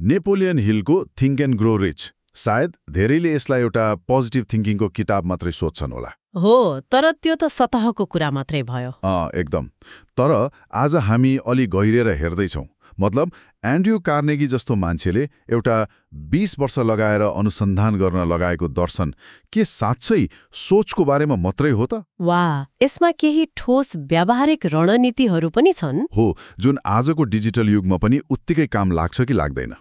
Napoleon हिलको think and grow rich. सायद धेरैले यसलाई एउटा पोजिटिभ थिङ्किङको किताब मात्रै सोध्छन् होला। हो, तर त्यो त सतहको कुरा मात्रै भयो। एकदम। तर आज हामी अलि गहिरेर हेर्दैछौँ। मतलब एन्ड्रयू कार्नेगी जस्तो मान्छेले एउटा 20 वर्ष लगाएर अनुसन्धान गर्न लगाएको दर्शन के साँच्चै सोचको बारेमा मात्रै हो त? वाह, यसमा केही ठोस व्यावहारिक रणनीतिहरू पनि छन्। हो, जुन आजको डिजिटल युगमा पनि उत्तिकै काम लाग्छ कि लाग्दैन।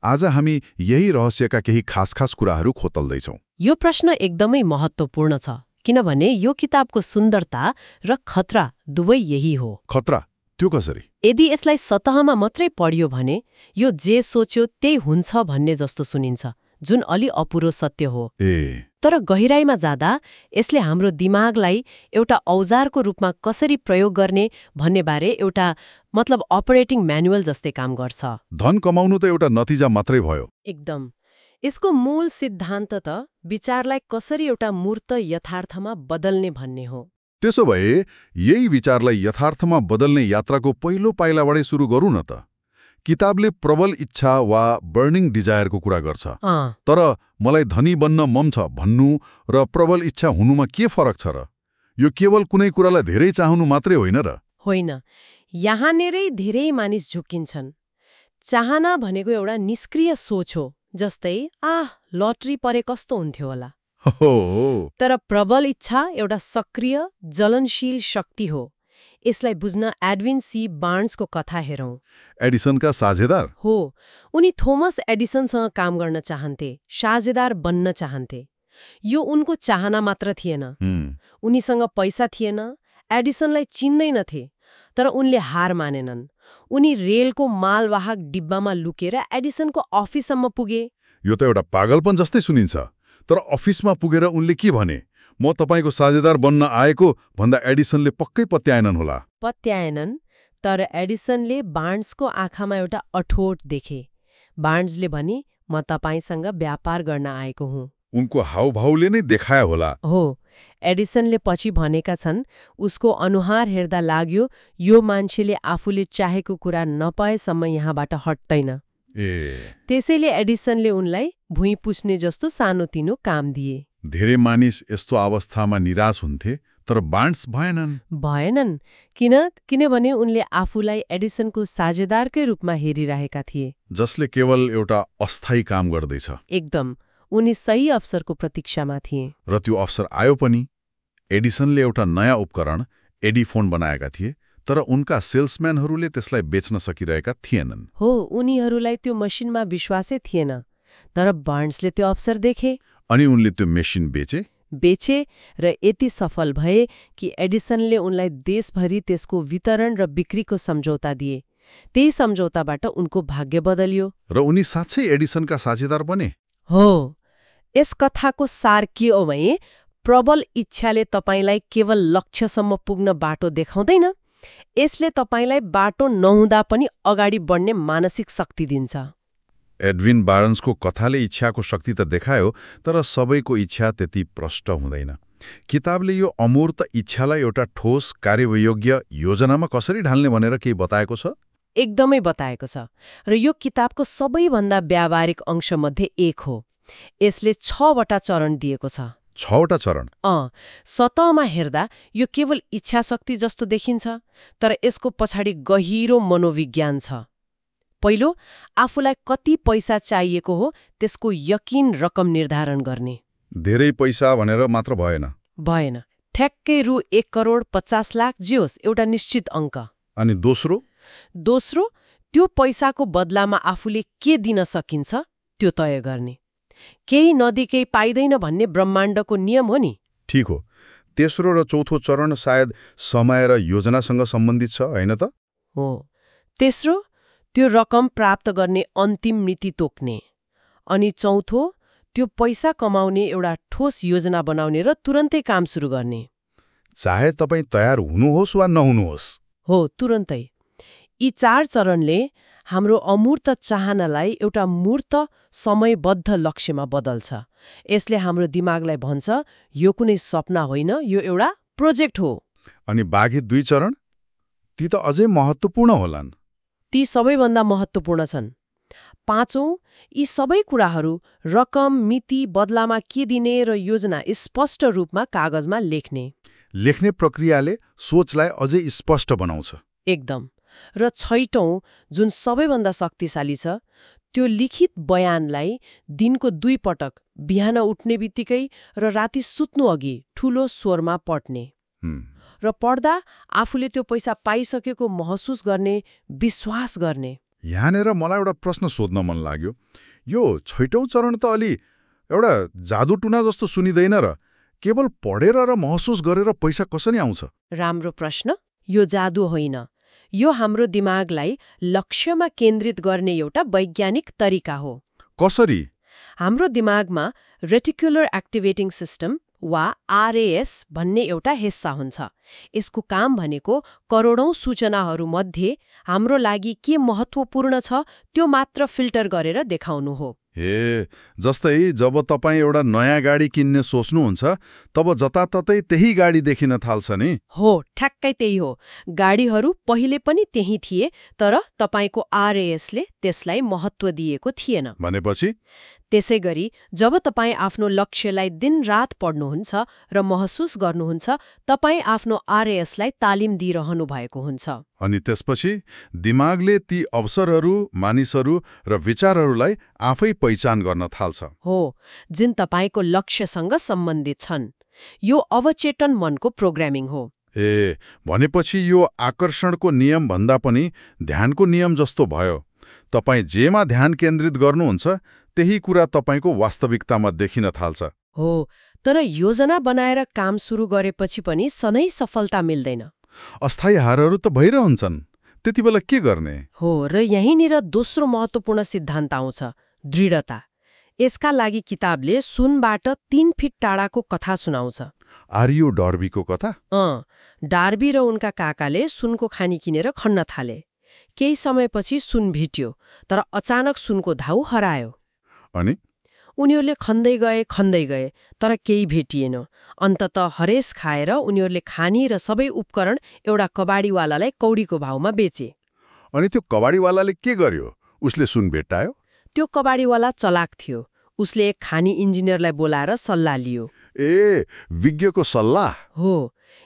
आज हामी यही रहस्यका केही खास कुराहरू खोतल्दैछौँ। यो प्रश्न एकदमै महत्त्वपूर्ण छ, किनभने यो किताबको सुन्दरता र खतरा दुवै यही हो। खतरा? त्यो कसरी? यदि यसलाई सतहमा मात्रै पढियो भने यो जे सोच्यो त्यही हुन्छ भन्ने जस्तो सुनिन्छ, जुन अलि अपुरो सत्य हो। तर गहिराईमा जाँदा यसले हाम्रो दिमागलाई एउटा औजारको रूपमा कसरी प्रयोग गर्ने भन्ने बारे एउटा अपरेटिङ म्यानुअल जस्तै काम गर्छ। धन कमाउनु त एउटा नतिजा मात्रै भयो। एकदम। यसको मूल सिद्धान्त त विचारलाई कसरी एउटा मूर्त यथार्थमा बदल्ने भन्ने हो। त्यसो भए यही विचारलाई यथार्थमा बदल्ने यात्राको पहिलो पाइलाबाटै सुरु गरौँ न त। किताबले प्रबल इच्छा वा बर्निङ डिजायरको कुरा गर्छ। तर मलाई धनी बन्न मन छ भन्नु र प्रबल इच्छा हुनुमा के फरक छ र? यो केवल कुनै कुरालाई धेरै चाहनु मात्रै होइन र? होइन, यहाँनेरै धेरै मानिस झुक्किन्छन्। चाहना भनेको एउटा निष्क्रिय सोच हो, जस्तै लटरी परे कस्तो हुन्थ्यो होला। तर प्रबल इच्छा एउटा सक्रिय ज्वलनशील शक्ति हो। यसलाई बुझ्न एडविन सी बार्न्सको कथा हेरौँ। एडिसनका साझेदार? हो, उनी थोमस एडिसनसँग काम गर्न चाहन्थे, साझेदार बन्न चाहन्थे। यो उनको चाहना मात्र थिएन। उनीसँग पैसा थिएन, एडिसनलाई चिन्दैनथे, तर उनले हार मानेनन्। उनी रेलको मालवाहक डिब्बामा लुकेर एडिसनको अफिससम्म पुगे। यो त एउटा पागलपन जस्तै सुनिन्छ। तर अफिसमा पुगेर उनले के भने, म तपाईँको साझेदार बन्न आएको भन्दा एडिसनले पक्कै पत्याएनन् होला। पत्याएनन्, तर एडिसनले बार्न्सको आँखामा एउटा अठोट देखे। बार्न्सले भने, म तपाईँसँग व्यापार गर्न आएको हुँ। उनको हाउभाउले नै देखायो होला। हो, एडिसनले पछि भनेका छन्, उसको अनुहार हेर्दा लाग्यो यो मान्छेले आफूले चाहेको कुरा नपाएसम्म यहाँबाट हट्दैन। त्यसैले एडिसनले उनलाई भुइँ पुस्ने जस्तो सानोतिनो काम दिए। धेरै मानिस यस्तो अवस्थामा निराश हुन्थे, तर बार्न्स भएनन्। किनभने उनले आफूलाई एडिसनको साझेदारकै रूपमा हेरिरहेका थिए, जसले केवल एउटा अस्थायी काम गर्दैछ। एकदम। उनी सही अवसरको प्रतीक्षामा थिए, र त्यो अवसर आयो पनि। एडिसनले एउटा नयाँ उपकरण एडिफोन बनाएका थिए, तर उनका सेल्सम्यानहरूले त्यसलाई बेच्न सकिरहेका थिएनन्। हो, उनीहरूलाई त्यो मसिनमा विश्वासै थिएन। तर बार्न्सले त्यो अवसर देखे, अनि उनले त्यो मेसिन बेचे र यति सफल भए कि एडिसनले उनलाई देशभरि त्यसको वितरण र बिक्रीको सम्झौता दिए। त्यही सम्झौताबाट उनको भाग्य बदलियो र उनी साँच्चै एडिसनका साझेदार बने। हो, यस कथाको सार के हो भने प्रबल इच्छाले तपाईलाई केवल लक्ष्यसम्म पुग्न बाटो देखाउँदैन, यसले तपाईलाई बाटो नहुँदा पनि अगाडि बढ्ने मानसिक शक्ति दिन्छ। एडविन बार्न्सको कथाले इच्छाको शक्ति त देखायो, तर सबैको इच्छा त्यति प्रष्ट हुँदैन। किताबले यो अमूर्त इच्छालाई एउटा ठोस कार्ययोग्य योजनामा कसरी ढाल्ने भनेर केही बताएको छ? एकदमै बताएको छ, र यो किताबको सबैभन्दा व्यावहारिक अंशमध्ये एक हो। यसले 6वटा चरण दिएको छ। 6वटा चरण? सतहमा हेर्दा यो केवल इच्छा शक्ति जस्तो देखिन्छ, तर यसको पछाडि गहिरो मनोविज्ञान छ। पहिलो, आफूलाई कति पैसा चाहिएको हो त्यसको यकिन रकम निर्धारण गर्ने। धेरै पैसा भनेर मात्र भएन। ठ्याक्कै रु 1,50,00,000 जे होस्, एउटा निश्चित अङ्क। अनि दोस्रो, त्यो पैसाको बदलामा आफूले के दिन सकिन्छ त्यो तय गर्ने। केही नदी केही पाइँदैन भन्ने ब्रह्माण्डको नियम हो नि। ठिक हो। तेस्रो र चौथो चरण सायद समय र योजनासँग सम्बन्धित छ, होइन त? हो। तेस्रो, त्यो रकम प्राप्त गर्ने अन्तिम मिति तोक्ने। अनि चौथो, त्यो पैसा कमाउने एउटा ठोस योजना बनाउने र तुरन्तै काम सुरु गर्ने। चाहे तपाईँ तयार हुनुहोस् वा नहुनुहोस्। हो, तुरन्तै। यी 4 चरणले हाम्रो अमूर्त चाहनालाई एउटा मूर्त समयबद्ध लक्ष्यमा बदल्छ। यसले हाम्रो दिमागलाई भन्छ, यो कुनै सपना होइन, यो एउटा प्रोजेक्ट हो। अनि बाँकी 2 चरण? ती त अझै महत्त्वपूर्ण होलान्। ती सबैभन्दा महत्त्वपूर्ण छन्। पाँचौं, यी सबै कुराहरू रकम, मिति, बदलामा के दिने र योजना स्पष्ट रूपमा कागजमा लेख्ने। लेख्ने प्रक्रियाले सोचलाई अझै स्पष्ट बनाउँछ। एकदम। र छैटौं, जुन सबैभन्दा शक्तिशाली छ, त्यो लिखित बयानलाई दिनको 2 पटक, बिहान उठ्ने बित्तिकै र राति सुत्नु अघि ठूलो स्वरमा पढ्ने। र पढ्दा आफूले त्यो पैसा पाइसकेको महसुस गर्ने, विश्वास गर्ने। यहाँनिर मलाई एउटा प्रश्न सोध्न मन लाग्यो। यो छैटौं चरण त अलि एउटा जादुटुना जस्तो सुनिँदैन र? केवल पढेर र महसुस गरेर पैसा कसरी आउँछ? राम्रो प्रश्न। यो जादु होइन। यो हाम्रो दिमागलाई लक्ष्यमा केन्द्रित गर्ने एउटा वैज्ञानिक तरिका हो। कसरी? हाम्रो दिमागमा रेटिकुलर एक्टिभेटिङ सिस्टम वा RAS भन्ने एउटा हिस्सा हुन्छ। यसको काम भनेको करोडौं सूचनाहरूमध्ये हाम्रो लागि के महत्त्वपूर्ण छ त्यो मात्र फिल्टर गरेर देखाउनु हो। जस्तै जब तपाईँ एउटा नयाँ गाडी किन्ने सोच्नुहुन्छ, तब जताततै त्यही गाडी देखिन थाल्छ नि? हो, ठ्याक्कै त्यही हो। गाडीहरू पहिले पनि त्यही थिए, तर तपाईँको RAS ले त्यसलाई महत्त्व दिएको थिएन। भनेपछि? त्यसैगरी जब तपाईँ आफ्नो लक्ष्यलाई दिनरात पढ्नुहुन्छ र महसुस गर्नुहुन्छ, तपाईँ आफ्नो RAS लाई तालिम दिइरहनु भएको हुन्छ। अनि त्यसपछि दिमागले ती अवसरहरू, मानिसहरू र विचारहरूलाई आफै पहिचान गर्न थाल्छ। हो, जुन तपाईँको लक्ष्यसँग सम्बन्धित छन्। यो अवचेतन मनको प्रोग्रामिङ हो। भनेपछि यो आकर्षणको नियम भन्दा पनि ध्यानको नियम जस्तो भयो। तपाईँ जेमा ध्यान केन्द्रित गर्नुहुन्छ, त्यही कुरा तपाईँको वास्तविकतामा देखिन थाल्छ। हो, तर योजना बनाएर काम सुरु गरेपछि पनि सधैँ सफलता मिल्दैन। अस्थायी हारहरू त भइरहन्छन्। त्यति बेला के गर्ने? हो, र यहीँनिर दोस्रो महत्त्वपूर्ण सिद्धान्त आउँछ, दृढता। यसका लागि किताबले सुनबाट 3 फिट टाढाको कथा सुनाउँछ। आर्यु डार्बीको कथा? डार्बी र उनका काकाले सुनको खानी किनेर खन्न थाले। केही समयपछि सुन भेट्यो, तर अचानक सुनको धाउ हरायो। अनि उनीहरूले खन्दै गए, तर केही भेटिएन। अन्ततः हरेस खाएर उनीहरूले खानी र सबै उपकरण एउटा कबाडीवालालाई कौडीको भावमा बेचे। अनि त्यो कबाडीवालाले के गर्यो? उसले सुन भेट्टायो? त्यो कबाडीवाला चलाक थियो। उसले एक खानी इन्जिनियरलाई बोलाएर सल्लाह लियो। विज्ञको सल्लाह? हो।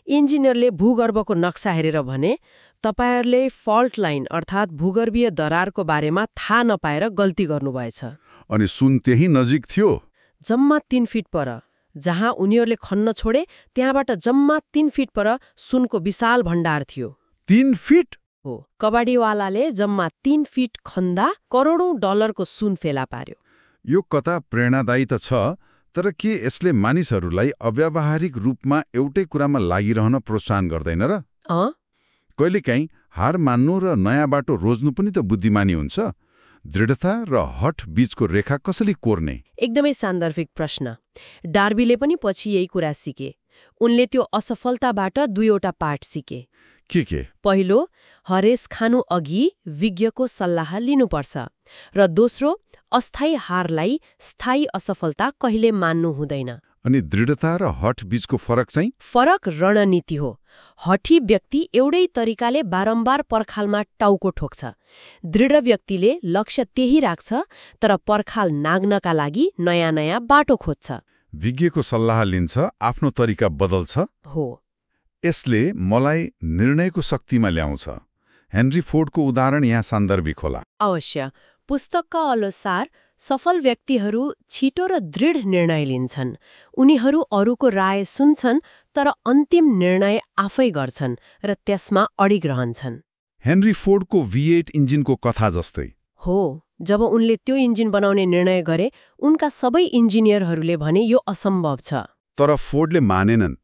इन्जिनियरले भूगर्भको नक्सा हेरेर भने, तपाईहरूले फल्ट लाइन अर्थात् भूगर्भीय दरारको बारेमा थाहा नपाएर गल्ती गर्नुभएछ। अनि सुन त्यही नजिक थियो? जम्मा 3 फिट पर। जहाँ उनीहरूले खन्न छोडे, त्यहाँबाट जम्मा 3 फिट पर सुनको विशाल भण्डार थियो। 3 फिट? हो। कबाडीवालाले जम्मा 3 फिट खन्दा करोडौं डलरको सुन फेला पार्यो। यो कथा प्रेरणादायी त छ, तर के यसले मानिसहरूलाई अव्यावहारिक रूपमा एउटै कुरामा लागिरहन प्रोत्साहन गर्दैन र? कहिलेकाहीँ हार मान्नु र नयाँ बाटो रोज्नु पनि त बुद्धिमानी हुन्छ। दृढता र हठ बीचको रेखा कसरी कोर्ने? एकदमै सान्दर्भिक प्रश्न। डार्बीले पनि पछि यही कुरा सिके। उनले त्यो असफलताबाट 2वटा पाठ सिके। के? पहिलो, हरेस खानु अघि विज्ञको सल्लाह लिनुपर्छ, र दोस्रो, अस्थायी हारलाई स्थायी असफलता कहिले मान्नु हुँदैन। अनि दृढता र हठ बीचको फरक चाहिँ? फरक रणनीति हो। हठी व्यक्ति एउटै तरिकाले बारम्बार पर्खालमा टाउको ठोक्छ। दृढ व्यक्तिले लक्ष्य त्यही राख्छ, तर पर्खाल नाग्नका लागि नयाँ नयाँ बाटो खोज्छ। विज्ञको सल्लाह लिन्छ, आफ्नो तरिका बदल्छ। हो। यसले मलाई निर्णयको शक्तिमा ल्याउँछ। हेनरी फोर्डको उदाहरण यहाँ सान्दर्भिक होला। अवश्य। पुस्तकका अनुसार सफल व्यक्तिहरू छिटो र दृढ निर्णय लिन्छन्। उनीहरू अरूको राय सुन्छन्, तर अन्तिम निर्णय आफै गर्छन् र त्यसमा अडिग रहन्छन्। हेनरी फोर्डको V8 इन्जिनको कथा जस्तै हो। जब उनले त्यो इन्जिन बनाउने निर्णय गरे, उनका सबै इन्जिनियरहरूले भने यो असम्भव छ। तर फोर्डले मानेनन्।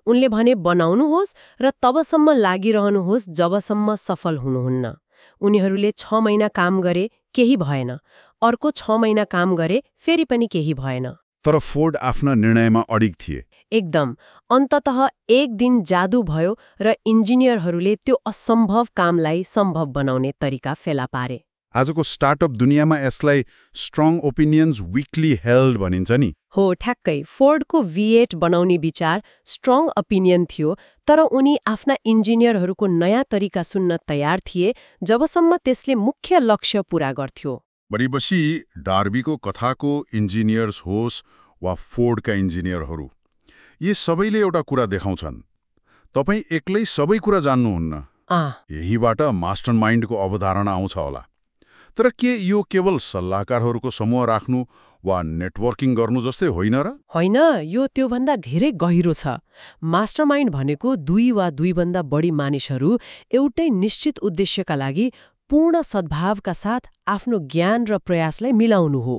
उनले भने बनाउनुहोस् र तबसम्म लागिरहनुहोस् जबसम्म सफल हुनुहुन्न। उनीहरूले 6 महिना काम गरे, केही भएन। अर्को 6 महिना काम गरे, फेरि पनि केही भएन। तर फोर्ड आफ्ना निर्णयमा अडिग थिए। एकदम। अन्ततः एक दिन जादु भयो र इन्जिनियरहरूले त्यो असम्भव कामलाई सम्भव बनाउने तरिका फेला पारे। आजको स्टार्टअप दुनियाँमा यसलाई स्ट्रङ ओपिनियन्स विकली हेल्ड भनिन्छ नि? हो, ठ्याक्कै। फोर्डको V8 बनाउने विचार स्ट्रङ ओपिनियन थियो, तर उनी आफ्ना इन्जिनियरहरूको नयाँ तरिका सुन्न तयार थिए जबसम्म त्यसले मुख्य लक्ष्य पूरा गर्थ्यो। भनेपछि डार्बीको कथाको इन्जिनियर्स होस् वा फोर्डका इन्जिनियरहरू, यी सबैले एउटा कुरा देखाउँछन्, तपाईँ एक्लै सबै कुरा जान्नुहुन्न। यहीबाट मास्टरमाइन्डको अवधारणा आउँछ होला। तर के यो केवल सल्लाहकारहरूको समूह राख्नु वा नेटवर्किङ गर्नु जस्तै होइन र? होइन, यो त्योभन्दा धेरै गहिरो छ। मास्टरमाइन्ड भनेको 2 वा 2 भन्दा बढी मानिसहरू एउटै निश्चित उद्देश्यका लागि पूर्ण सद्भावका साथ आफ्नो ज्ञान र प्रयासलाई मिलाउनु हो।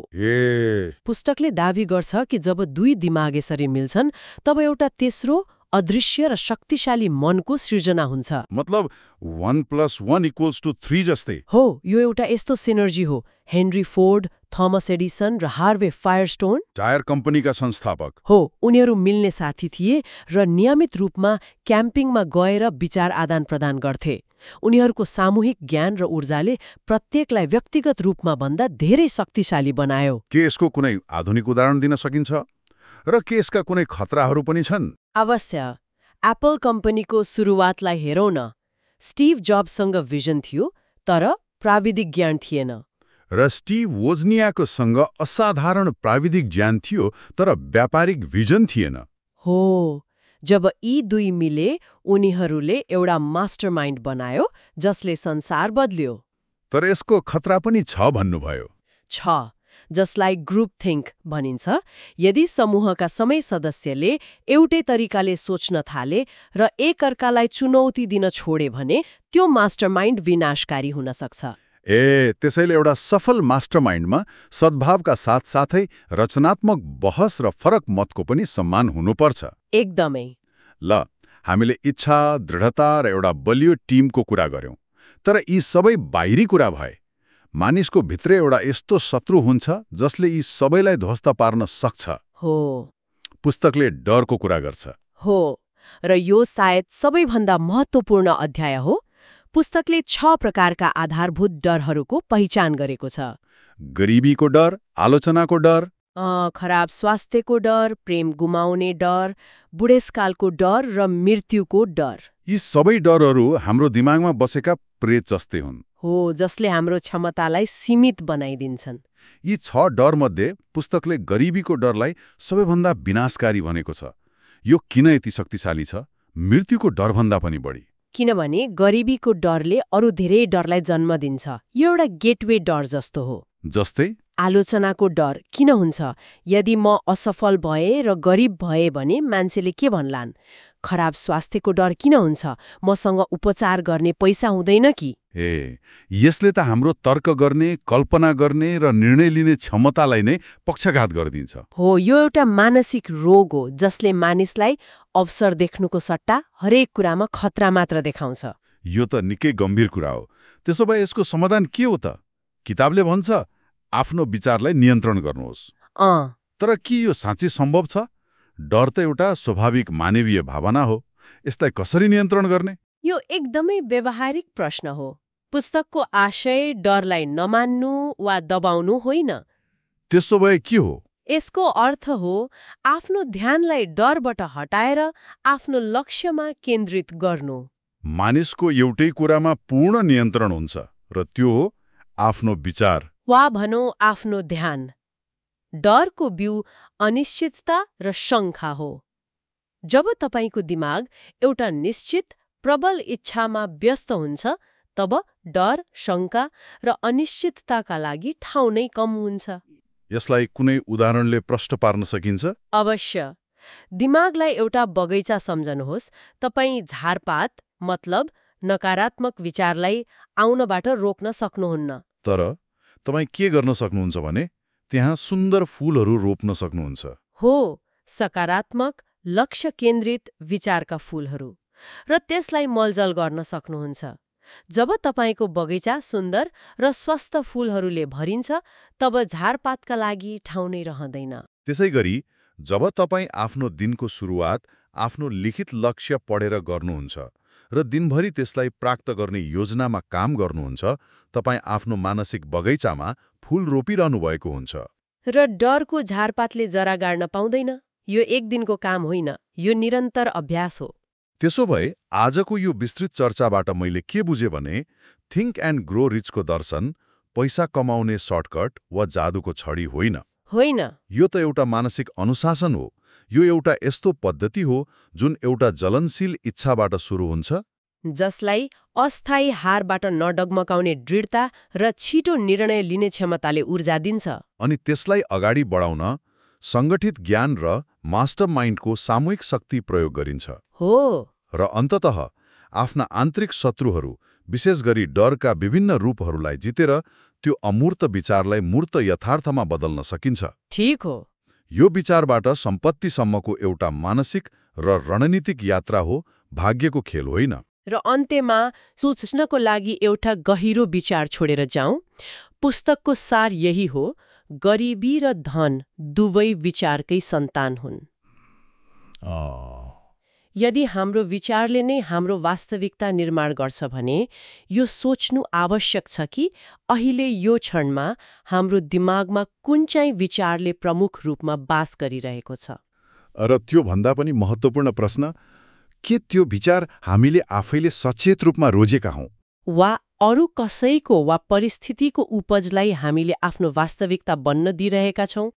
पुस्तकले दावी गर्छ कि जब 2 दिमाग यसरी मिल्छन् तब एउटा तेस्रो अदृश्य र शक्तिशाली मनको सृजना हुन्छ। मतलब 1+1=3 जस्तै हो, यो एउटा यस्तो सिनर्जी हो। हेनरी फोर्ड, थोमस एडिसन र हार्वे फायरस्टोन, टायर कम्पनीका संस्थापक हो, उनीहरू मिल्ने साथी थिए र नियमित रूपमा क्याम्पिङमा गएर विचार आदान प्रदान गर्थे। उनीहरूको सामूहिक ज्ञान र ऊर्जाले प्रत्येकलाई व्यक्तिगत रूपमा भन्दा धेरै शक्तिशाली बनायो। के यसको कुनै आधुनिक उदाहरण दिन सकिन्छ र के यसका कुनै खतराहरू पनि छन्? अवश्य। एप्पल कम्पनीको सुरुवातलाई हेरौँ न। स्टिभ जब्ससँग विजन थियो तर प्राविधिक ज्ञान थिएन। र स्टिभ वोजनियाको सँग असाधारण प्राविधिक ज्ञान थियो तर व्यापारिक विजन थिएन। हो, जब यी 2 मिले उनीहरूले एउटा मास्टरमाइन्ड बनायो जसले संसार बदल्यो। तर यसको खतरा पनि छ भन्नुभयो। छ, जसलाई ग्रुप थिङ्क भनिन्छ। यदि समूहका सबै सदस्यले एउटै तरिकाले सोच्न थाले र एकअर्कालाई चुनौती दिन छोडे भने त्यो मास्टरमाइन्ड विनाशकारी हुन सक्छ। त्यसैले एउटा सफल मास्टरमाइन्डमा सद्भावका साथसाथै रचनात्मक बहस र फरक मतको पनि सम्मान हुनुपर्छ। एकदमै। ल, हामीले इच्छा, दृढता र एउटा बलियो टिमको कुरा गर्यौं। तर यी सबै बाहिरी कुरा भए। मानिसको भित्रै एउटा यस्तो शत्रु हुन्छ जसले यी सबैलाई ध्वस्त पार्न सक्छ। हो, पुस्तकले डरको कुरा गर्छ। हो, र यो सायद सबैभन्दा महत्त्वपूर्ण अध्याय हो। पुस्तकले 6 प्रकारका आधारभूत डरहरूको पहिचान गरेको छ। गरिबीको डर, आलोचनाको डर, खराब स्वास्थ्यको डर, प्रेम गुमाउने डर, बुढेसकालको डर र मृत्युको डर। यी सबै डरहरू हाम्रो दिमागमा बसेका प्रेत जस्तै हुन्। हो, जसले हाम्रो क्षमतालाई सीमित बनाइदिन्छन्। यी 6 डरमध्ये पुस्तकले गरिबीको डरलाई सबैभन्दा विनाशकारी भनेको छ। यो किन यति शक्तिशाली छ? मृत्युको डरभन्दा पनि बढी। किनभने गरिबीको डरले अरू धेरै डरलाई जन्म दिन्छ। यो एउटा गेटवे डर जस्तो हो। जस्तै आलोचनाको डर किन हुन्छ? यदि म असफल भए र गरिब भए भने मान्छेले के भन्लान्? खराब स्वास्थ्यको डर किन हुन्छ? मसँग उपचार गर्ने पैसा हुँदैन कि? यसले त हाम्रो तर्क गर्ने, कल्पना गर्ने र निर्णय लिने क्षमतालाई नै पक्षघात गरिदिन्छ। हो, यो एउटा मानसिक रोग हो जसले मानिसलाई अवसर देख्नुको सट्टा हरेक कुरामा खतरा मात्र देखाउँछ। यो त निकै गम्भीर कुरा हो। त्यसो भए यसको समाधान के हो त? किताबले भन्छ आफ्नो विचारलाई नियन्त्रण गर्नुहोस्। तर के यो साँच्चै सम्भव छ? डर त एउटा स्वाभाविक मानवीय भावना हो। यसलाई कसरी नियन्त्रण गर्ने? यो एकदमै व्यावहारिक प्रश्न हो। पुस्तकको आशय डरलाई नमान्नु वा दबाउनु होइन। त्यसो भए के हो? यसको अर्थ हो आफ्नो ध्यानलाई डरबाट हटाएर आफ्नो लक्ष्यमा केन्द्रित गर्नु। मानिसको एउटै कुरामा पूर्ण नियन्त्रण हुन्छ र त्यो हो आफ्नो विचार, वा भनौँ आफ्नो ध्यान। डरको बिउ अनिश्चितता र शङ्का हो। जब तपाईँको दिमाग एउटा निश्चित प्रबल इच्छामा व्यस्त हुन्छ तब डर, शङ्का र अनिश्चितताका लागि ठाउँ नै कम हुन्छ। यसलाई कुनै उदाहरणले प्रष्ट पार्न सकिन्छ? अवश्य। दिमागलाई एउटा बगैँचा सम्झनुहोस्। तपाईँ झारपात मतलब नकारात्मक विचारलाई आउनबाट रोक्न सक्नुहुन्न। तर तपाईँ के गर्न सक्नुहुन्छ भने त्यहाँ सुन्दर फूलहरू रोप्न सक्नुहुन्छ। हो, सकारात्मक, लक्ष्य केन्द्रित विचारका फूलहरू। र त्यसलाई मलजल गर्न सक्नुहुन्छ। जब तपाईँको बगैँचा सुन्दर र स्वस्थ फूलहरूले भरिन्छ तब झारपातका लागि ठाउँ नै रहँदैन। त्यसैगरी जब तपाईँ आफ्नो दिनको सुरुवात आफ्नो लिखित लक्ष्य पढेर गर्नुहुन्छ र दिनभरि त्यसलाई प्राप्त गर्ने योजनामा काम गर्नुहुन्छ, तपाईँ आफ्नो मानसिक बगैँचामा फूल रोपिरहनु भएको हुन्छ। र डरको झारपातले जरा गाड्न पाउँदैन। यो एक दिनको काम होइन, यो निरन्तर अभ्यास हो। त्यसो भए आजको यो विस्तृत चर्चाबाट मैले के बुझेँ भने थिङ्क एन्ड ग्रो रिचको दर्शन पैसा कमाउने सर्टकट वा जादुको छडी होइन। होइन। यो त एउटा मानसिक अनुशासन हो। यो एउटा यस्तो पद्धति हो जुन एउटा ज्वलनशील इच्छाबाट सुरु हुन्छ, जसलाई अस्थायी हारबाट नडगमगाउने दृढता र छिटो निर्णय लिने क्षमताले ऊर्जा दिन्छ। अनि त्यसलाई अगाडि बढाउन सङ्गठित ज्ञान र मास्टरमाइन्डको सामूहिक शक्ति प्रयोग गरिन्छ। हो। र अन्ततः आफ्ना आन्तरिक शत्रुहरू, विशेष गरी डरका विभिन्न रूपहरूलाई जितेर त्यो अमूर्त विचारलाई मूर्त यथार्थमा बदल्न सकिन्छ। ठीक हो। यो विचारबाट सम्पत्तिसम्मको एउटा मानसिक र रणनीतिक यात्रा हो, भाग्यको खेल होइन। र अन्त्यमा सोच्नको लागि एउटा गहिरो विचार छोडेर जाउँ। पुस्तकको सार यही हो, गरिबी र धन दुवै विचारकै सन्तान हुन्। यदि हाम्रो विचारले नै हाम्रो वास्तविकता निर्माण गर्छ भने यो सोच्नु आवश्यक छ कि अहिले यो क्षणमा हाम्रो दिमागमा कुन चाहिँ विचारले प्रमुख रूपमा बास गरिरहेको छ। र त्यो भन्दा पनि महत्त्वपूर्ण प्रश्न, के त्यो विचार हामीले आफैले सचेत रूपमा रोजेका हौं वा अरू कसैको वा परिस्थितिको उपजलाई हामीले आफ्नो वास्तविकता बन्न दिइरहेका छौं।